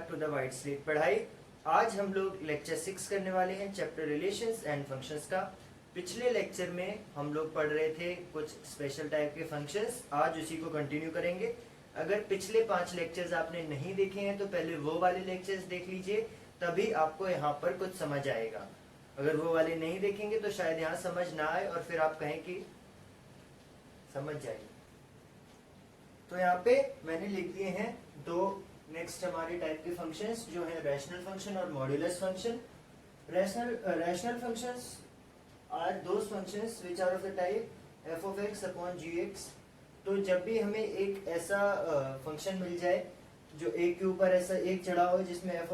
Back to the white slate पढ़ाई। आज हम लोग लेक्चर 6 करने वाले हैं, चैप्टर रिलेशंस एंड फंक्शंस का। पिछले लेक्चर में हम लोग पढ़ रहे थे कुछ स्पेशल टाइप के फंक्शंस, आज उसी को कंटिन्यू करेंगे। अगर पिछले 5 लेक्चर्स आपने नहीं देखे हैं तो पहले वो वाले लेक्चर्स देख लीजिए, तभी आपको यहाँ पर कुछ समझ आएगा। अगर वो वाले नहीं देखेंगे तो शायद यहाँ समझ ना आए और फिर आप कहें कि समझ जाइए। तो यहाँ पे मैंने लिख दिए हैं दो नेक्स्ट हमारे टाइप के फंक्शंस जो है रैशनल फंक्शन और modulus function. Rational functions are those functions which are of the type f of x upon gx। तो जब भी हमें एक ऐसा फंक्शन मिल जाए जो एक के ऊपर ऐसा एक चढ़ा हो जिसमें f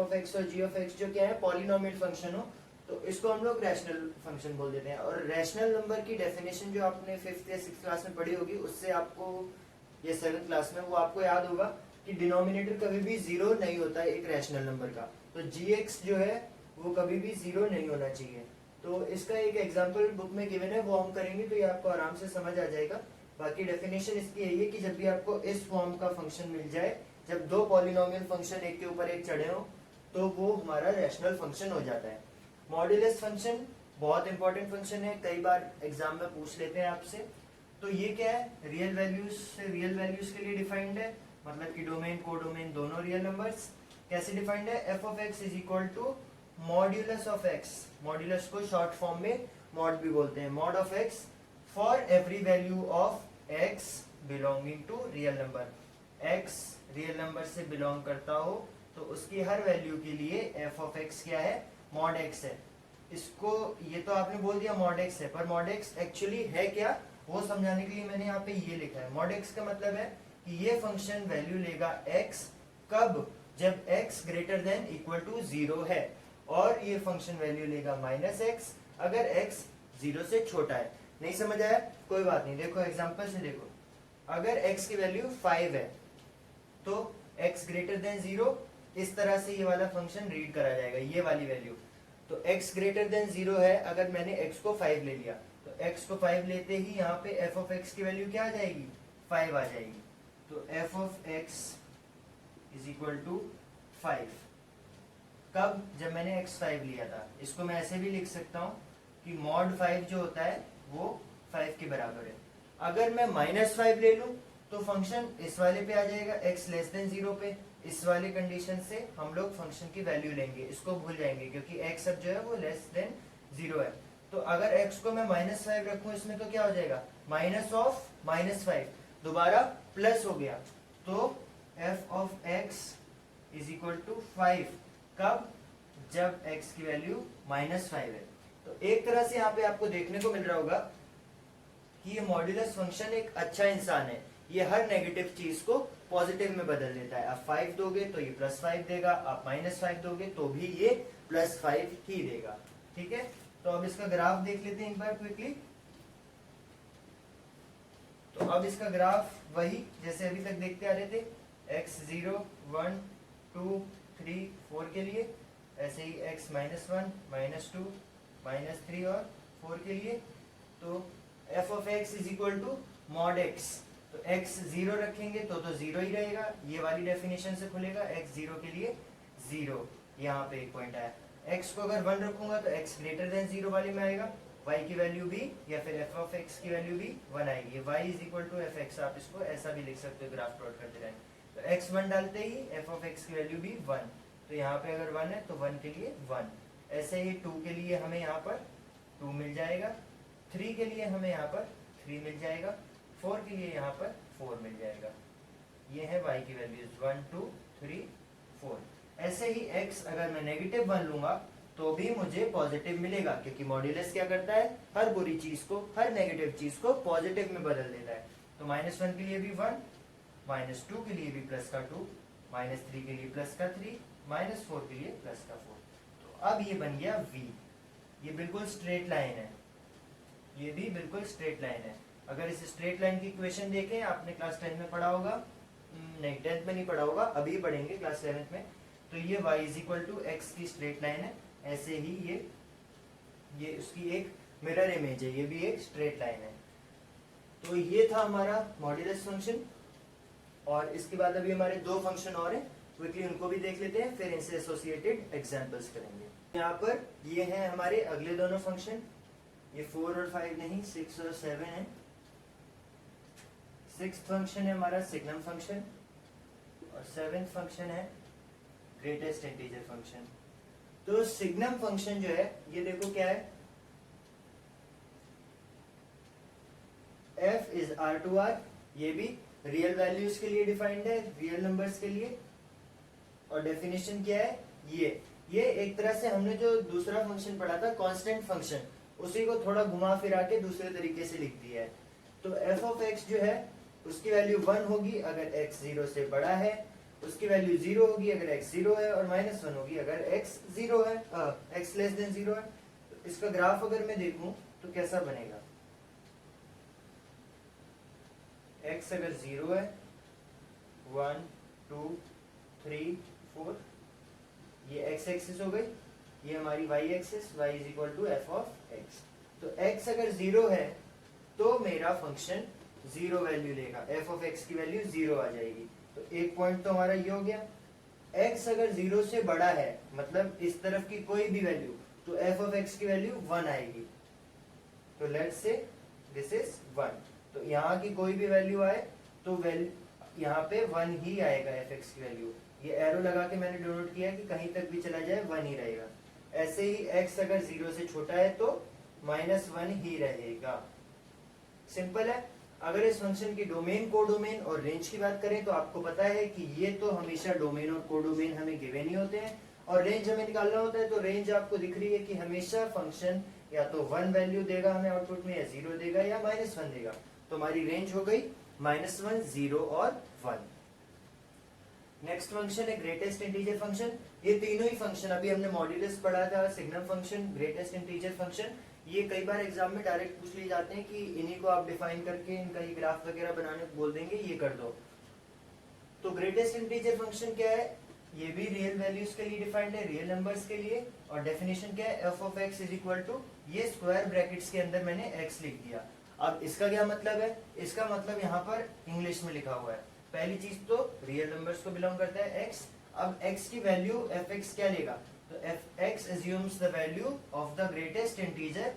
of x और g of x जो क्या है पॉलिनोमियल फंक्शन हो, तो इसको हम लोग रैशनल फंक्शन बोल देते हैं। और रैशनल नंबर की डेफिनेशन जो आपने 5th या 6th क्लास में पढ़ी होगी, उससे आपको ये 7th क्लास में वो आपको याद होगा कि डिनोमिनेटर कभी भी जीरो नहीं होता है एक रैशनल नंबर का। तो gx जो है वो कभी भी जीरो नहीं होना चाहिए। तो इसका एक एग्जांपल बुक में गिवन है, वो हम करेंगे तो ये आपको आराम से समझ आ जाएगा। बाकी डेफिनेशन इसकी यही है कि जब भी आपको इस फॉर्म का फंक्शन मिल जाए, जब दो पॉलिनोमियल फंक्शन एक के ऊपर एक चढ़े हो, तो वो हमारा रैशनल फंक्शन हो जाता है। मॉड्यूलस फंक्शन बहुत इंपॉर्टेंट फंक्शन है, कई बार एग्जाम में पूछ लेते हैं आपसे। तो ये क्या है, रियल वैल्यूज से रियल वैल्यूज के लिए डिफाइंड है, मतलब कि डोमेन कोडोमेन दोनों रियल नंबर्स। कैसे डिफाइंड है, f of x is equal to modulus of x। Modulus को शॉर्ट फॉर्म में मॉड भी बोलते हैं। Mod of x for every value of x belonging to real number. x real number से belong करता हो तो उसकी हर वैल्यू के लिए f of x क्या है, मॉड x है। इसको ये तो आपने बोल दिया मॉड x है, पर मॉड x एक्चुअली है क्या वो समझाने के लिए मैंने यहाँ पे ये लिखा है। मॉड x का मतलब है कि ये फंक्शन वैल्यू लेगा x कब, जब x greater than equal to 0 है, और ये फंक्शन वैल्यू लेगा माइनस x अगर x 0 से छोटा है। नहीं समझ आया, कोई बात नहीं, देखो एग्जांपल से देखो। अगर x की वैल्यू 5 है तो x ग्रेटर देन 0, इस तरह से ये वाला फंक्शन रीड करा जाएगा, ये वाली वैल्यू। तो x ग्रेटर देन 0 है, अगर मैंने x को 5 ले लिया तो x को 5 लेते ही यहाँ पे f of x की वैल्यू क्या आ जाएगी, 5 आ जाएगी। तो f of x is equal to 5 कब, जब मैंने x 5 लिया था। इसको मैं ऐसे भी लिख सकता हूँ कि मॉड 5 जो होता है वो 5 के बराबर है। अगर मैं -5 ले लूं तो फंक्शन इस वाले पे आ जाएगा, x लेस देन 0 पे। इस वाले कंडीशन से हम लोग फंक्शन की वैल्यू लेंगे, इसको भूल जाएंगे क्योंकि x अब जो है वो लेस देन 0 है। तो अगर x को मैं -5 रखूं इसमें तो क्या हो जाएगा, माइनस ऑफ -5 दोबारा प्लस हो गया। तो f of x is equal to 5 कब, जब x की वैल्यू -5 है। तो एक तरह से यहाँ पे आपको देखने को मिल रहा होगा कि ये मॉड्यूलस फंक्शन एक अच्छा इंसान है, ये हर नेगेटिव चीज को पॉजिटिव में बदल देता है। आप 5 दोगे तो ये +5 देगा, आप -5 दोगे तो भी ये +5 ही देगा। ठीक है, तो अब इसका ग्राफ देख लेते हैं एक बार क्विकली। तो अब इसका ग्राफ वही जैसे अभी तक देखते आ रहे थे, x0 1 2 3 4 के लिए, ऐसे ही x -1 -2 -3 और 4 के लिए। तो f of x is equal to mod x। तो x 0 रखेंगे तो 0 ही रहेगा, ये वाली डेफिनेशन से खुलेगा, x 0 के लिए 0, यहाँ पे एक पॉइंट आया। x को अगर 1 रखूंगा तो x ग्रेटर देन 0 वाले में आएगा, y की वैल्यू भी या फिर f of x की वैल्यू भी 1 आएगी। y is equal to F X, आप इसको ऐसा भी लिख सकते हो ग्राफ प्लॉट करते रहें। तो x 1 डालते ही f of x की वैल्यू भी 1, तो यहाँ पे अगर 1 है तो 1 के लिए 1। ऐसे ही 2 के लिए हमें यहाँ पर 2 मिल जाएगा, 3 के लिए हमें यहाँ पर 3 मिल जाएगा, 4 के लिए यहाँ पर 4 मिल जाएगा। ये है y की वैल्यूज 1 2 3 4। ऐसे ही x अगर मैं -1 लूंगा तो भी मुझे पॉजिटिव मिलेगा, क्योंकि मॉड्यूलस क्या करता है, हर बुरी चीज को, हर नेगेटिव चीज को पॉजिटिव में बदल देता है। तो -1 के लिए भी 1, -2 के लिए भी प्लस का 2, -3 के लिए प्लस का 3, -4 के लिए प्लस का 4। तो अब ये बन गया v। ये बिल्कुल स्ट्रेट लाइन है, ये भी बिल्कुल स्ट्रेट लाइन है। अगर इस स्ट्रेट लाइन की इक्वेशन देखें, आपने क्लास 10 में पढ़ा होगा, नहीं 10th में नहीं पढ़ा होगा, अभी पढ़ेंगे क्लास 7th में। तो ये y is equal to x की स्ट्रेट लाइन है, ऐसे ही ये उसकी एक मिरर इमेज है, ये भी एक स्ट्रेट लाइन है। तो ये था हमारा मॉड्यूलस फंक्शन। और इसके बाद अभी हमारे दो फंक्शन और हैं, क्विकली उनको भी देख लेते हैं, फिर इनसे एसोसिएटेड एग्जांपल्स करेंगे। यहाँ पर ये हैं हमारे अगले दोनों फंक्शन, ये 4 और 5 नहीं, 6 और 7 है। 6th फंक्शन है हमारा सिग्नम फंक्शन और 7th फंक्शन है ग्रेटेस्ट इंटीजर फंक्शन। तो सिग्नम फंक्शन जो है ये देखो क्या है, f is r to r, ये भी रियल वैल्यूज के लिए डिफाइंड है, रियल नंबर्स के लिए। और डेफिनेशन क्या है, ये एक तरह से हमने जो दूसरा फंक्शन पढ़ा था कांस्टेंट फंक्शन, उसी को थोड़ा घुमा फिरा के दूसरे तरीके से लिख दिया है। तो f ऑफ x जो है उसकी वैल्यू 1 होगी अगर x 0 से बड़ा है, उसकी वैल्यू 0 होगी अगर x 0 है, और -1 होगी अगर x 0 है, x लेस देन 0 है। तो इसका ग्राफ अगर मैं देखूं तो कैसा बनेगा, x अगर 0 है, 1 2 3 4, ये x एक्सिस हो गई, ये हमारी y axis, y is equal to f of x। तो x अगर 0 है तो मेरा फंक्शन 0 वैल्यू लेगा, f ऑफ x की वैल्यू 0 आ जाएगी। तो एक पॉइंट तो हमारा ये हो गया। x अगर 0 से बड़ा है, मतलब इस तरफ की कोई भी वैल्यू, तो f ऑफ x की वैल्यू 1 आएगी। तो लेट्स से दिस इज 1, तो यहाँ की कोई भी वैल्यू आए तो यहाँ पे 1 ही आएगा f x की वैल्यू। ये एरो लगा के मैंने डिनोट किया कि कहीं तक भी चला जाए 1 ही रहेगा। ऐसे ही x अगर 0 से छोटा है तो -1 ही रहेगा। सिंपल है। अगर इस फंक्शन की डोमेन, कोडोमेन और रेंज की बात करें तो आपको पता है कि ये तो हमेशा डोमेन और कोडोमेन हमें गिवन ही होते हैं, और रेंज हमें निकालना होता है। तो रेंज आपको दिख रही है कि हमेशा फंक्शन या तो 1 वैल्यू देगा हमें आउटपुट में, या 0 देगा, या -1 देगा। तो हमारी रेंज हो गई -1, 0 और 1। नेक्स्ट फंक्शन है ग्रेटेस्ट इंटीजर फंक्शन। ये तीनों ही फंक्शन अभी हमने मॉड्यूलस पढ़ा था, signum function, greatest integer function, ये कई बार एग्जाम में डायरेक्ट पूछ लिए जाते हैं कि इन्हीं को आप डिफाइन करके इनका ये ग्राफ वगैरह बनाने को बोल देंगे, ये कर दो। तो ग्रेटेस्ट इंटीजर फंक्शन क्या है, ये भी रियल वैल्यूज के लिए डिफाइंड है, रियल नंबर्स के लिए। और डेफिनेशन क्या है, f of x is equal to, ये स्क्वायर ब्रैकेट्स के अंदर मैंने x लिख दिया। अब इसका क्या मतलब है, इसका मतलब यहाँ पर इंग्लिश में लिखा हुआ है। पहली चीज तो रियल नंबर्स को बिलोंग करता है x। अब x की वैल्यू f(x) क्या लेगा, तो f(x) assumes the value of the greatest integer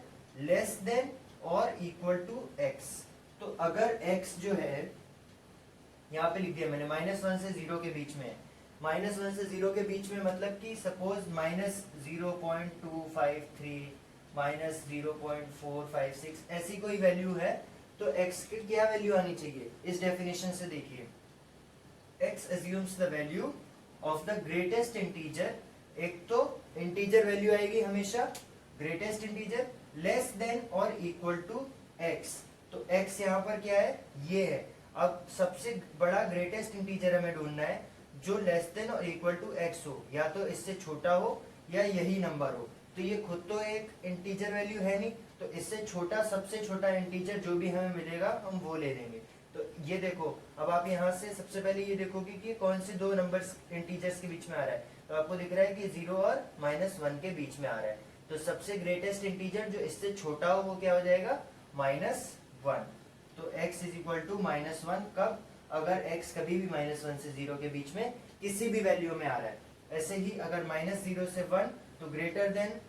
less than or equal to x। तो अगर x जो है, यहाँ पे लिख दिया मैंने -1 से 0 के बीच में, -1 से 0 के बीच में मतलब कि सपोज -0.253 -0.456 ऐसी कोई वैल्यू है, तो x की क्या वैल्यू आनी चाहिए, इस डेफिनेशन से देखिए, x assumes the value of the greatest integer। एक तो इंटीजर वैल्यू आएगी हमेशा, ग्रेटेस्ट इंटीजर, लेस देन और इक्वल टू x। तो x यहाँ पर क्या है, ये है। अब सबसे बड़ा ग्रेटेस्ट इंटीजर हमें ढूंढना है जो लेस देन और इक्वल टू x हो, या तो इससे छोटा हो या यही नंबर हो। तो ये खुद तो एक इंटीजर वैल्यू है नहीं, तो इससे छोटा, सबसे छोटा इंटीजर जो भी हमें मिलेगा हम वो ले लेंगे। तो ये देखो, अब आप यहाँ से सबसे पहले ये देखोगे कि कौन से दो नंबर्स इंटीजर्स के बीच में आ रहा है। तो आपको दिख रहा है कि 0 और -1 के बीच में आ रहा है। तो सबसे ग्रेटेस्ट इंटीजर जो इससे छोटा हो वो क्या हो जाएगा, -1। तो x इज इक्वल टू -1 कब, अगर x कभी भी -1 से 0 के बीच में किसी भी वैल्यू में आ रहा है। ऐसे ही अगर -0 से 1 तो greater than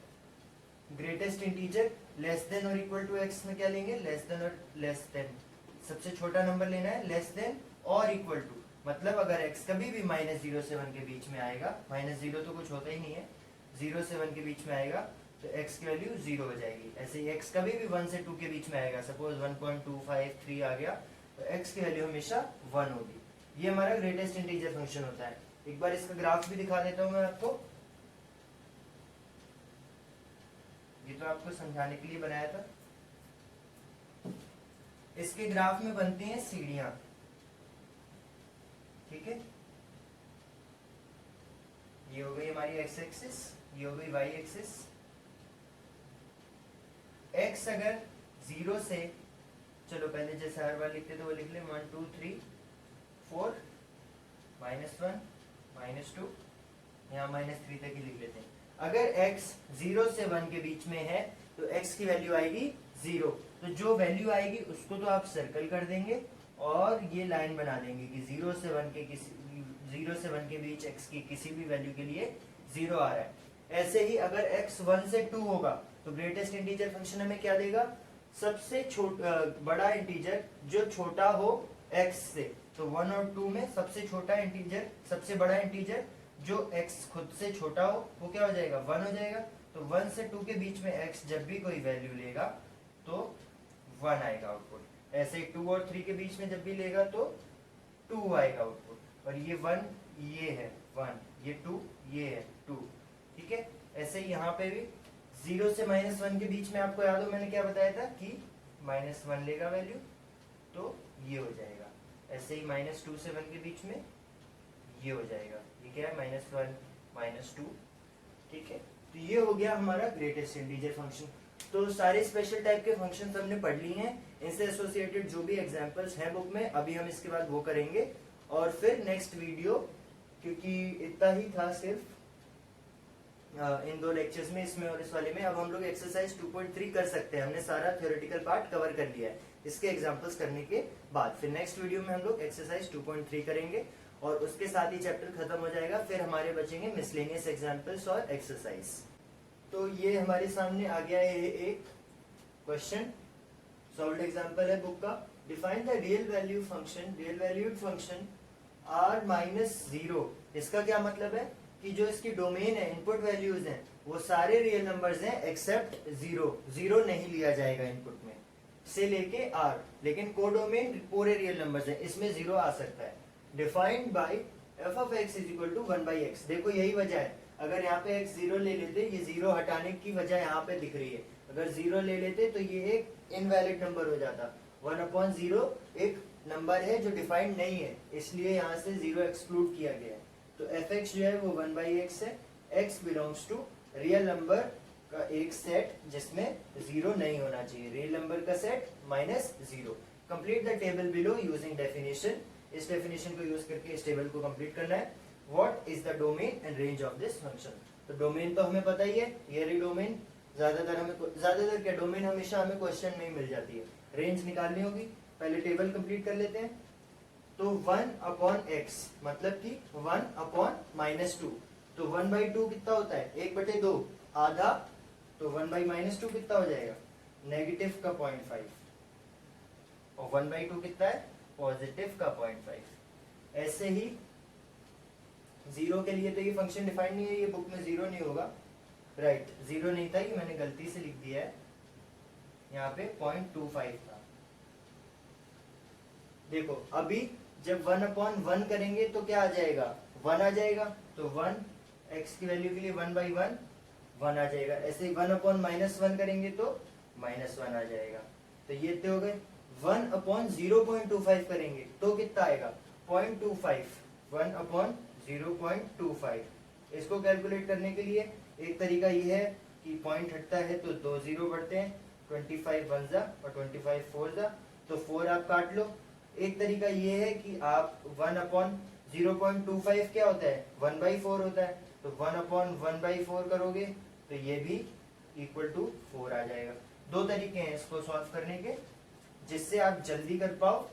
greatest integer, less than और इक्वल टू x में क्या लेंगे, लेस देन और लेस देन, सबसे छोटा नंबर लेना है, लेस देन और इक्वल टू। मतलब अगर x कभी भी -0 से 1 के बीच में आएगा, -0 तो कुछ होता ही नहीं है, 0 से 1 के बीच में आएगा तो x की वैल्यू 0 हो जाएगी। ऐसे ही x कभी भी 1 से 2 के बीच में आएगा, सपोज 1.253 आ गया, तो x की वैल्यू हमेशा 1 होगी। ये हमारा ग्रेटेस्ट इंटीजर फंक्शन होता है। एक बार इसका ग्राफ भी दिखा देता हूँ मैं आपको, ये तो आपको समझाने के लिए बनाया था। इसके ग्राफ में बनती हैं सीढ़ियां, ठीक है। ये हो गई हमारी x एक्सिस, ये हो गई y एक्सिस। x अगर 0 से, चलो पहले जैसे हर बार लिखते थे वो लिख ले, 1 2 3 4 -1 -2, यहाँ -3 तक ही लिख लेते हैं। अगर x 0 से 1 के बीच में है तो x की वैल्यू आएगी 0। तो जो वैल्यू आएगी उसको तो आप सर्कल कर देंगे और ये लाइन बना देंगे कि 0 से 1 के किसी 0 से 1 के बीच x की किसी भी वैल्यू के लिए 0 आ रहा है। ऐसे ही अगर x 1 से 2 होगा तो ग्रेटेस्ट इंटीजर फंक्शन हमें क्या देगा, सबसे बड़ा इंटीजर जो छोटा हो x से। तो 1 और 2 में सबसे छोटा इंटीजर, सबसे बड़ा इंटीजर जो x खुद से छोटा हो वो क्या हो जाएगा, 1 हो जाएगा। तो 1 से 2 के बीच में x जब भी कोई वैल्यू लेगा तो 1 आएगा आउटपुट। ऐसे ही 2 और 3 के बीच में जब भी लेगा तो 2 आएगा आउटपुट। और ये 1 ये है 1, ये 2 ये है 2, ठीक है। ऐसे ही यहाँ पे भी 0 से -1 के बीच में आपको याद हो मैंने क्या बताया था कि -1 लेगा वैल्यू तो ये हो जाएगा। ऐसे ही -2 से 1 के बीच में ये हो जाएगा, ये क्या है -1 -2, ठीक है। तो ये हो गया हमारा ग्रेटेस्ट इंटीजर फंक्शन। तो सारे स्पेशल टाइप के फंक्शंस हमने पढ़ लिए हैं, इनसे एसोसिएटेड जो भी एग्जांपल्स हैं बुक में, अभी हम इसके बाद वो करेंगे। और फिर नेक्स्ट वीडियो, क्योंकि इतना ही था सिर्फ इन 2 लेक्चर्स में, इसमें और इस वाले में, अब हम लोग एक्सरसाइज 2.3 कर सकते हैं। हमने सारा थ्योरेटिकल पार्ट कवर कर लिया है इसके एग्जांपल्स करने के बाद। फिर नेक्स्ट वीडियो में हम लोग एक्सरसाइज 2.3 करेंगे और उसके साथ ही चैप्टर खत्म हो जाएगा। फिर हमारे बचेंगे मिसलेनियस एग्जांपल्स और एक्सरसाइज। तो ये हमारे सामने आ गया है एक क्वेश्चन, सॉल्व्ड एग्जांपल है बुक का। Define the real value function, real valued function r-0। इसका क्या मतलब है कि जो इसकी डोमेन है, इनपुट वैल्यूज हैं, वो सारे रियल नंबर्स हैं एक्सेप्ट 0। 0 नहीं लिया जाएगा इनपुट में से लेके r, लेकिन कोडोमेन पूरे रियल नंबर्स हैं, इसमें 0 आ सकता है। Defined by f of x is equal to 1/x। देखो यही वजह है, अगर यहाँ पे x 0 ले लेते, ये 0 हटाने की वजह यहाँ पे दिख रही है। अगर 0 ले लेते तो ये एक इनवैलिड नंबर हो जाता। 1/0 एक नंबर है जो डिफाइंड नहीं है, इसलिए यहाँ से 0 एक्सक्लूड किया गया है। तो fx जो है वो 1/x है। x belongs to real number का एक सेट जिसमें 0 नहीं होना चाहिए, रियल नंबर का set -0। Complete the table below using definition. इस डेफिनेशन को यूज करके इस टेबल को कंप्लीट करना है। What is the domain and range of this function. तो डोमेन तो हमें पता ही है, ये रही डोमेन। ज्यादातर क्या, डोमेन हमेशा हमें क्वेश्चन में ही मिल जाती है। रेंज निकालनी होगी, पहले टेबल कंप्लीट कर लेते हैं। तो 1/x मतलब कि 1/-2। तो 1/2 कितना होता है, 1/2 आधा। तो 1/-2 कितना हो जाएगा, नेगेटिव का 0.5। और 1/2 कितना है, पॉजिटिव का 0.5। ऐसे ही 0 के लिए तो ये फंक्शन डिफाइंड नहीं है, ये बुक में 0 नहीं होगा, राइट। 0 नहीं था, ये मैंने गलती से लिख दिया है, यहाँ पे 0.25 था। देखो अभी जब 1/1 करेंगे तो क्या आ जाएगा, 1 आ जाएगा। तो 1 x की वैल्यू के लिए 1/1 1 आ जाएगा। ऐसे ही 1/-1 करेंगे तो -1 आ जाएगा। तो ये इतने हो गए। 1/0.25 करेंगे तो कितना आएगा, 0.25। 1/0.25। इसको कैलकुलेट करने के लिए एक तरीका ये है कि पॉइंट हटता है तो 2 0 बढ़ते हैं, 25 1 जा और 25 4 जा, तो 4 आप काट लो। एक तरीका ये है कि आप 1/0.25 क्या होता है, 1/4 होता है। तो 1/1/4 करोगे तो ये भी इक्वल टू 4 आ जाएगा। 2 तरीके हैं इसको सॉल्व करने के, जिससे आप जल्दी कर पाओ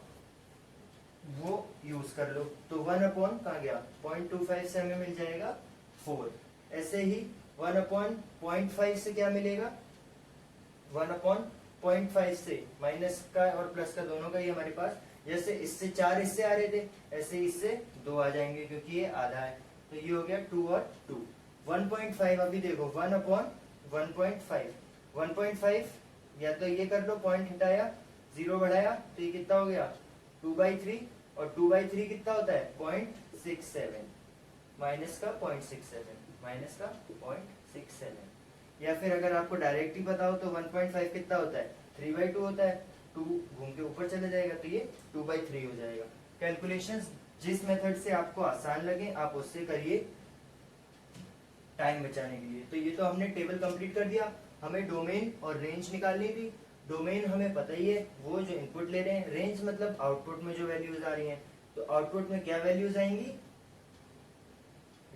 वो यूज कर लो। तो 1/, कहाँ गया, 0.25 से हमें मिल जाएगा 4। ऐसे ही 1/0.5 से क्या मिलेगा, 1/0.5 से माइनस का और प्लस का दोनों का ही हमारे पास, जैसे इससे 4 इससे आ रहे थे, ऐसे इससे 2 आ जाएंगे क्योंकि ये आधा है। तो ये हो गया 2 और 2। 1.5 अभी देखो 1/1.5। 1.5 या तो ये कर लो, पॉइंट हटाया 0 बढ़ाया, तो ये कितना हो गया 2/3। और 2/3 कितना होता है 0.67, माइनस का 0.67, माइनस का 0.67। या फिर अगर आपको डायरेक्टली पता हो तो 1.5 कितना होता है 3/2 होता है। 2 घूम के ऊपर चले जाएगा तो ये 2/3 हो जाएगा। कैलकुलेशंस जिस मेथड से आपको आसान लगे आप उससे करिए टाइम बचाने के लिए। तो ये तो हमने टेबल कंप्लीट कर दिया। हमें डोमेन और रेंज निकालनी थी। डोमेन हमें पता ही है, वो जो इनपुट ले रहे हैं। रेंज मतलब आउटपुट में जो वैल्यूज आ रही हैं। तो आउटपुट में क्या वैल्यूज आएंगी,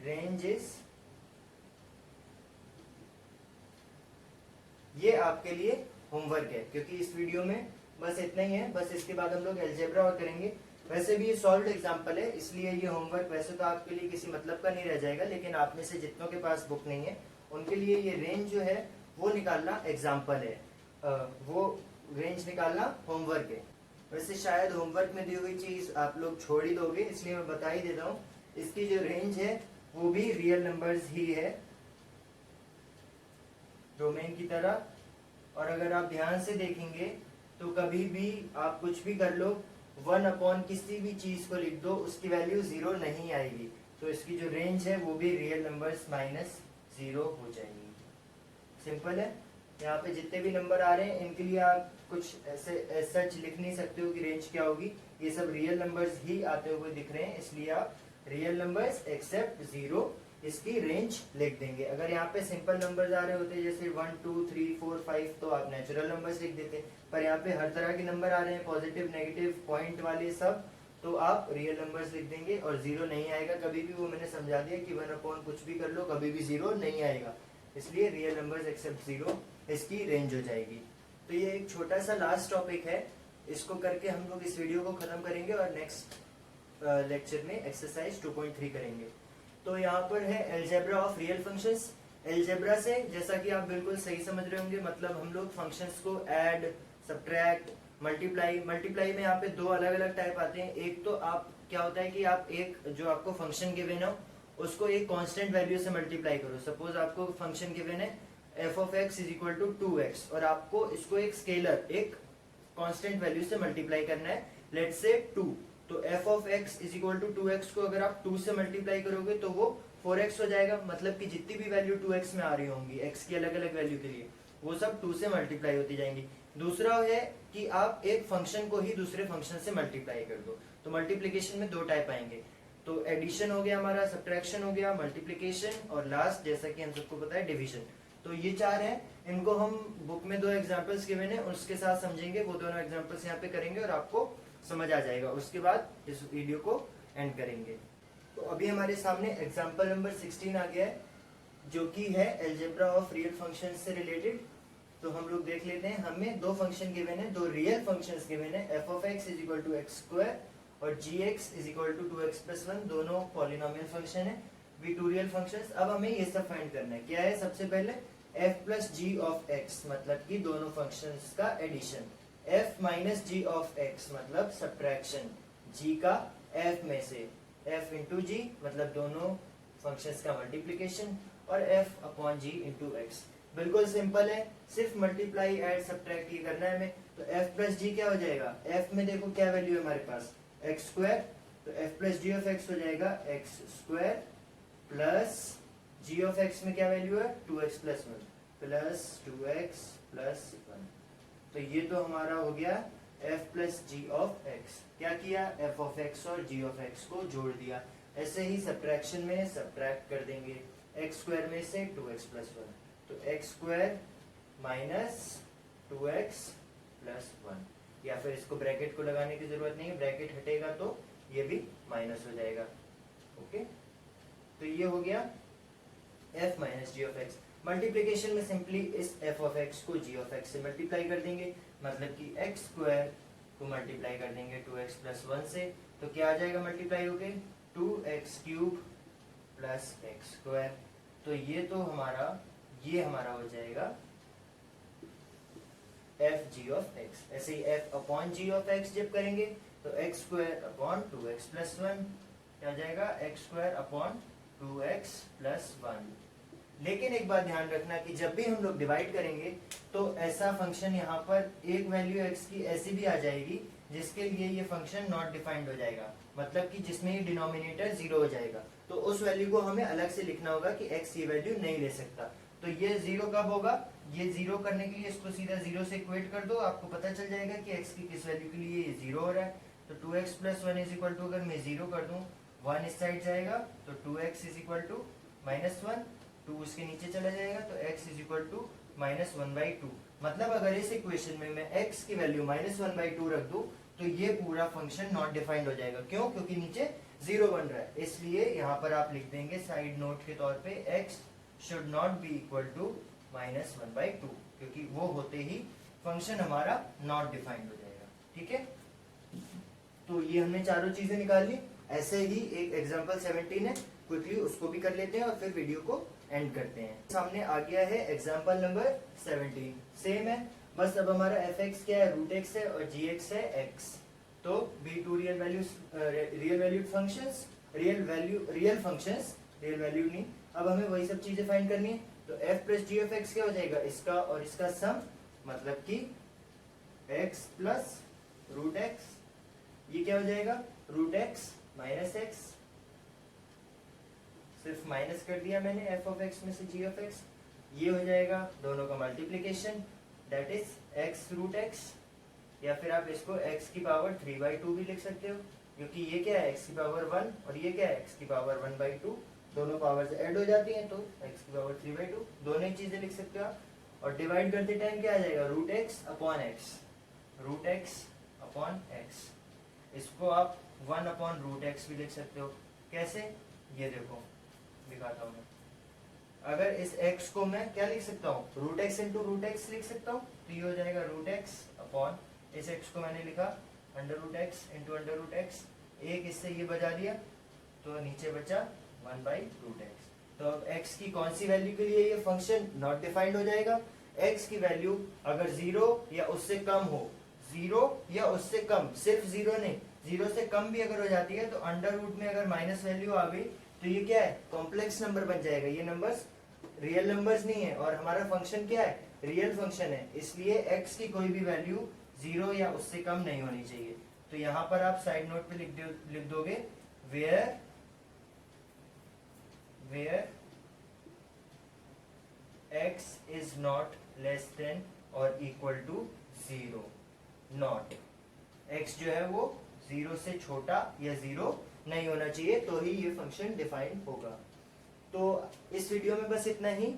रेंज इज, ये आपके लिए होमवर्क है क्योंकि इस वीडियो में बस इतना ही है। बस इसके बाद हम लोग अलजेब्रा और करेंगे। वैसे भी ये सॉल्व्ड एग्जांपल है, इसलिए ये होमवर्क वैसे तो आपके लिए किसी मतलब का नहीं रह जाएगा, लेकिन आप में से जितनों के पास बुक नहीं है उनके लिए ये रेंज जो है वो निकालना एग्जांपल है, वो रेंज निकालना होमवर्क है। वैसे शायद होमवर्क में दी हुई चीज आप लोग छोड़ ही दोगे, इसलिए मैं बता ही देता हूँ। इसकी जो रेंज है वो भी रियल नंबर्स ही है डोमेन की तरह। और अगर आप ध्यान से देखेंगे तो कभी भी आप कुछ भी कर लो, 1 अपॉन किसी भी चीज को लिख दो, उसकी वैल्यू 0 नहीं आएगी। तो इसकी जो रेंज है वो भी रियल नंबर्स -0 हो जाएगी। सिंपल है। यहाँ पे जितने भी नंबर आ रहे हैं इनके लिए आप कुछ ऐसे सच लिख नहीं सकते हो कि रेंज क्या होगी, ये सब रियल नंबर्स ही आते हुए दिख रहे हैं, इसलिए आप रियल नंबर्स एक्सेप्ट 0 इसकी रेंज लिख देंगे। अगर यहाँ पे सिंपल नंबर्स आ रहे होते जैसे 1 2 3 4 5 तो आप नेचुरल नंबर्स लिख देते, पर यहाँ पे हर तरह के नंबर आ रहे हैं, पॉजिटिव नेगेटिव पॉइंट वाले सब, तो आप रियल नंबर्स लिख देंगे और 0 नहीं आएगा कभी भी। वो मैंने समझा दिया कि 1 अपॉन कुछ भी कर लो कभी भी 0 नहीं आएगा, इसलिए रियल नंबर्स एक्सेप्ट 0 इसकी रेंज हो जाएगी। तो ये एक छोटा सा लास्ट टॉपिक है, इसको करके हम लोग इस वीडियो को खत्म करेंगे और नेक्स्ट लेक्चर में एक्सरसाइज 2.3 करेंगे। तो यहाँ पर है algebra of real functions. Algebra से जैसा कि आप बिल्कुल सही समझ रहे होंगे, मतलब हम लोग फंक्शंस को ऐड, सब्ट्रैक्ट, मल्टीप्लाई में यहाँ पे दो अलग अलग टाइप आते हैं। एक तो आप क्या होता है कि आप एक जो आपको फंक्शन गिवन हो उसको एक कांस्टेंट वैल्यू से मल्टीप्लाई करो। सपोज आपको फंक्शन गिवन है f of x is equal to 2x और आपको इसको एक स्केलर एक कांस्टेंट वैल्यू से मल्टीप्लाई करना है, लेट्स से 2। तो f of x is equal to 2x को अगर आप 2 से मल्टीप्लाई करोगे तो वो 4x हो जाएगा, मतलब कि जितनी भी वैल्यू 2x में आ रही होंगी x की अलग अलग वैल्यू के लिए वो सब 2 से मल्टीप्लाई होती जाएंगी। दूसरा है कि आप एक फंक्शन को ही दूसरे फंक्शन से मल्टीप्लाई कर दो। तो मल्टीप्लीकेशन में दो टाइप आएंगे, तो एडिशन हो गया हमारा, सब्ट्रैक्शन हो गया, मल्टीप्लीकेशन, और लास्ट जैसा कि हम सबको पता है डिवीजन। तो ये चार हैं, इनको हम बुक में 2 एग्जांपल्स गिवन है उसके साथ समझेंगे, वो दोनों एग्जांपल्स यहाँ पे करेंगे और आपको समझ आ जाएगा। उसके बाद इस वीडियो को एंड करेंगे। तो अभी हमारे सामने एग्जांपल नंबर 16 आ गया है, जो कि है अलजेब्रा ऑफ रियल फंक्शन से रिलेटेड। तो हम लोग देख लेते हैं, हमें दो फंक्शन गिवन है, दो रियल फंक्शंस गिवन है, f of x is equal to x square और gx is equal to 2x plus 1, दोनों पॉलिनोमियल फंक्शन है, विक्टोरियल फंक्शंस। अब हमें ये सब फाइंड करना है। क्या है? सबसे पहले f plus g of x, मतलब कि दोनों फंक्शंस का addition, f minus g of x मतलब सब्ट्रैक्शन, g का f में से, f इंटू जी मतलब दोनों फंक्शंस का मल्टीप्लीकेशन, और f अपॉन जी इंटू एक्स। बिल्कुल सिंपल है, सिर्फ मल्टीप्लाई ऐड सब्ट्रैक्ट ही करना है हमें। तो f प्लस जी क्या हो जाएगा? f में देखो क्या वैल्यू है हमारे पास, एक्स स्क्वायर, तो f plus g of x हो जाएगा x square plus g of x में क्या वैल्यू है? 2x plus 1 plus 2x plus 1। तो ये तो हमारा हो गया f plus g of x. क्या किया? f ऑफ एक्स और g ऑफ एक्स को जोड़ दिया। ऐसे ही सब्ट्रैक्शन में सब्ट्रैक्ट कर देंगे, एक्स स्क्वायर में से 2x प्लस 1, तो x square minus 2x plus 1, या फिर इसको ब्रैकेट को लगाने की जरूरत नहीं है, ब्रैकेट हटेगा तो ये भी माइनस हो जाएगा। ओके, तो ये हो गया f minus g of x. Multiplication में सिंपली इस f ऑफ एक्स को g ऑफ एक्स से मल्टीप्लाई कर देंगे, मतलब कि एक्स स्क्वायर को मल्टीप्लाई कर देंगे 2x प्लस 1 से, तो क्या आ जाएगा मल्टीप्लाई होके? 2x cube plus x square. तो ये तो हमारा हो जाएगा f g ऑफ x। ऐसे ही f upon g of x जब करेंगे तो x square upon 2x plus 1 क्या जाएगा? x square upon 2x plus 1। लेकिन एक बात ध्यान रखना कि जब भी हम लोग डिवाइड करेंगे तो ऐसा फंक्शन यहाँ पर एक वैल्यू x की ऐसी भी आ जाएगी जिसके लिए ये फंक्शन नॉट डिफाइंड हो जाएगा, मतलब कि जिसमें ये डिनोमिनेटर 0 हो जाएगा। तो उस वैल्यू को हमें अलग से लिखना होगा कि x ये वैल्यू नहीं ले सकता। तो ये 0 कब होगा? ये 0 करने के लिए इसको सीधा 0 से इक्वेट कर दो, आपको पता चल जाएगा कि x की किस वैल्यू के लिए ये 0 हो रहा है। तो 2x plus 1 is equal to, अगर मैं 0 कर दूं, 1 इस साइड जाएगा तो 2x is equal to minus 1, 2 उसके नीचे चला जाएगा तो x is equal to minus 1/2। मतलब अगर इस इक्वेशन में मैं x की वैल्यू माइनस 1/2 रख दूं तो ये पूरा फंक्शन नॉट डिफाइंड हो जाएगा। क्यों? क्योंकि नीचे 0 बन रहा है। इसलिए यहाँ पर आप लिख देंगे साइड नोट के तौर पे x should not be equal to minus 1/2, क्योंकि वो होते ही फंक्शन हमारा नॉट डिफाइंड हो जाएगा। ठीक है, तो ये हमने चारों चीजें निकाल ली। ऐसे ही एक एग्जांपल 17 है, क्विकली उसको भी कर लेते हैं और फिर वीडियो को एंड करते हैं। सामने आ गया है एग्जांपल नंबर 17, सेम है, बस अब हमारा fx क्या है, √x है और gx है x। तो b2 रियल वैल्यू नहीं, अब हमें वही सब चीजें फाइंड करनी है। तो f plus g of x क्या हो जाएगा, इसका और इसका सम, मतलब कि x प्लस √x, ये क्या हो जाएगा, √x माइनस x, सिर्फ माइनस कर दिया मैंने f ऑफ x में से g ऑफ x, ये हो जाएगा दोनों का multiplication, that is x √x, या फिर आप इसको x की पावर 3/2 भी लिख सकते हो, क्योंकि ये क्या है x की पावर 1 और ये क्या है x की पावर 1/2, दोनों पावर से ऐड हो जाती हैं तो x की पावर 3/2, दोनों ही चीजें लिख सकते हो आप। और डिवाइड करते टाइम क्या आ जाएगा, √x अपॉन x, इसको आप 1 अपॉन √x भी लिख सकते हो। कैसे, ये देखो दिखाता हूँ मैं। अगर इस x को मैं क्या लिख सकता हूँ, √x इंटू √x लिख सकता हूँ, तो ये हो जाएगा √x अपॉन, इस x को मैंने लिखा √x इंटू √x, एक इससे ये बजा दिया तो नीचे बचा 1/√x। तो अब x की कौन सी वैल्यू के लिए ये फंक्शन नॉट डिफाइंड हो जाएगा, x की वैल्यू अगर 0 या उससे कम हो, 0 या उससे कम, सिर्फ 0 नहीं, 0 से कम भी अगर हो जाती है तो अंडर रूट में अगर माइनस वैल्यू आ गई तो ये क्या है, कॉम्प्लेक्स नंबर बन जाएगा। ये नंबर्स रियल नंबर्स नहीं है और हमारा फंक्शन क्या है, रियल फंक्शन है, इसलिए x की कोई भी वैल्यू 0 या उससे कम नहीं होनी चाहिए। तो यहाँ पर आप साइड नोट पे लिख दोगे where x is not less than or equal to 0, not x जो है वो 0 से छोटा या 0 नहीं होना चाहिए, तो ही ये फंक्शन डिफाइन होगा। तो इस वीडियो में बस इतना ही।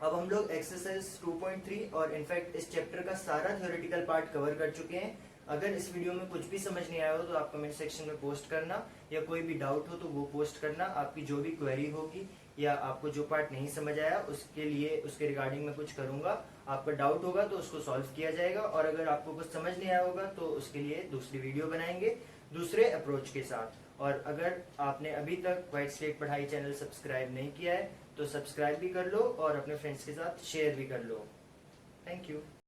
अब हम लोग एक्सरसाइज 2.3 और इनफैक्ट इस चैप्टर का सारा थ्योरेटिकल पार्ट कवर कर चुके हैं। अगर इस वीडियो में कुछ भी समझ नहीं आया हो तो आप कमेंट सेक्शन में पोस्ट करना, या कोई भी डाउट हो तो वो पोस्ट करना। आपकी जो भी क्वेरी होगी या आपको जो पार्ट नहीं समझ आया उसके लिए, उसके रिगार्डिंग में कुछ करूंगा। आपका डाउट होगा तो उसको सॉल्व किया जाएगा, और अगर आपको कुछ समझ नहीं आया होगा तो उसके लिए दूसरी वीडियो बनाएंगे दूसरे अप्रोच के साथ। और अगर आपने अभी तक व्हाइट स्लेट पढ़ाई चैनल सब्सक्राइब नहीं किया है तो सब्सक्राइब भी कर लो और अपने फ्रेंड्स के साथ शेयर भी कर लो। Thank you.